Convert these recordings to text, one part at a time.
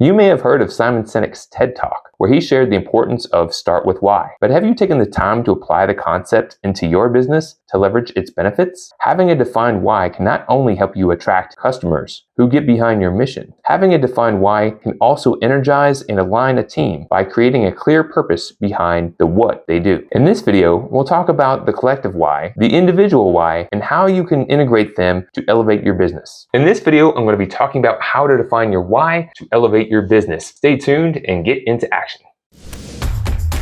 You may have heard of Simon Sinek's TED Talk, where he shared the importance of start with why. But have you taken the time to apply the concept into your business to leverage its benefits? Having a defined why can not only help you attract customers who get behind your mission, having a defined why can also energize and align a team by creating a clear purpose behind the what they do. In this video, we'll talk about the collective why, the individual why, and how you can integrate them to elevate your business. In this video, I'm going to be talking about how to define your why to elevate your business. Stay tuned and get into action.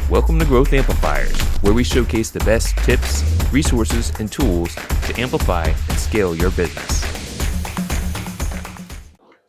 Welcome to Growth Amplifiers, where we showcase the best tips, resources, and tools to amplify and scale your business.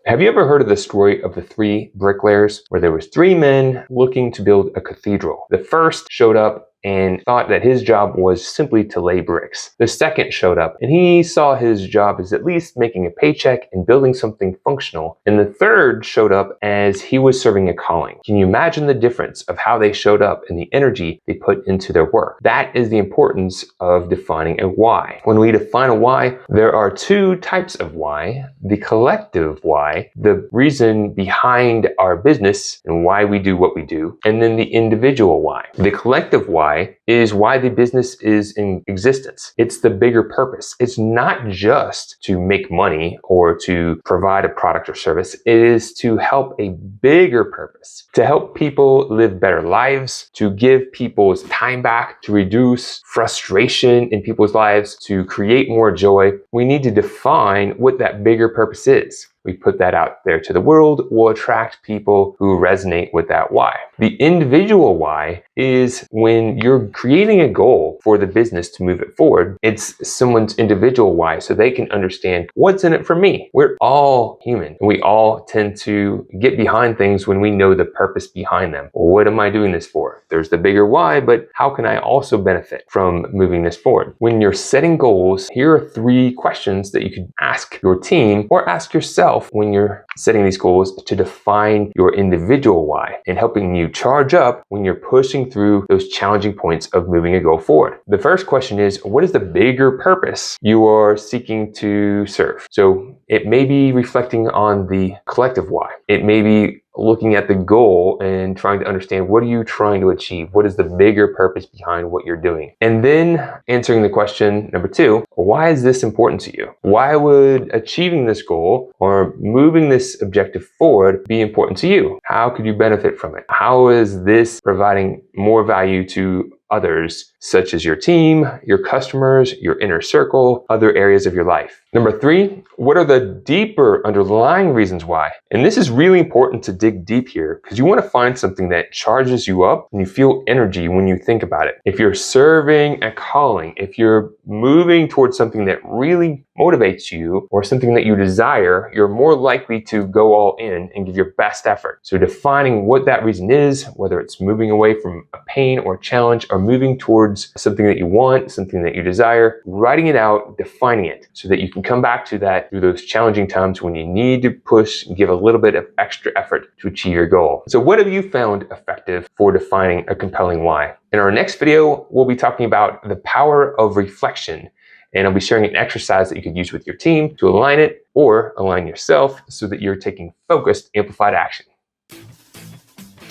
Have you ever heard of the story of the three bricklayers, where there was three men looking to build a cathedral? The first showed up and thought that his job was simply to lay bricks. The second showed up and he saw his job as at least making a paycheck and building something functional. And the third showed up as he was serving a calling. Can you imagine the difference of how they showed up and the energy they put into their work? That is the importance of defining a why. When we define a why, there are two types of why: the collective why, the reason behind our business and why we do what we do, and then the individual why. The collective why is why the business is in existence. It's the bigger purpose. It's not just to make money or to provide a product or service. It is to help a bigger purpose, to help people live better lives, to give people's time back, to reduce frustration in people's lives, to create more joy. We need to define what that bigger purpose is. We put that out there to the world, we'll attract people who resonate with that why. The individual why is when you're creating a goal for the business to move it forward. It's someone's individual why, so they can understand what's in it for me. We're all human, and we all tend to get behind things when we know the purpose behind them. What am I doing this for? There's the bigger why, but how can I also benefit from moving this forward? When you're setting goals, here are three questions that you could ask your team or ask yourself when you're setting these goals to define your individual why and helping you charge up when you're pushing through those challenging points of moving a goal forward. The first question is, what is the bigger purpose you are seeking to serve? So it may be reflecting on the collective why. It may be looking at the goal and trying to understand, what are you trying to achieve? What is the bigger purpose behind what you're doing? And then answering the question number two, why is this important to you? Why would achieving this goal or moving this objective forward be important to you? How could you benefit from it? How is this providing more value to others, such as your team, your customers, your inner circle, other areas of your life? Number three, what are the deeper underlying reasons why? And this is really important to dig deep here, because you want to find something that charges you up and you feel energy when you think about it. If you're serving a calling, if you're moving towards something that really motivates you or something that you desire, you're more likely to go all in and give your best effort. So defining what that reason is, whether it's moving away from a pain or challenge or moving towards something that you want, something that you desire, writing it out, defining it so that you can come back to that through those challenging times when you need to push and give a little bit of extra effort to achieve your goal. So what have you found effective for defining a compelling why? In our next video, we'll be talking about the power of reflection, and I'll be sharing an exercise that you could use with your team to align it or align yourself so that you're taking focused, amplified action.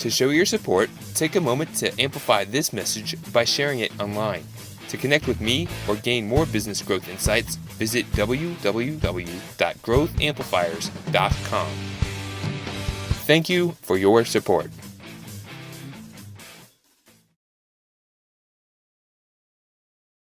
To show your support, take a moment to amplify this message by sharing it online. To connect with me or gain more business growth insights, visit www.growthamplifiers.com. Thank you for your support.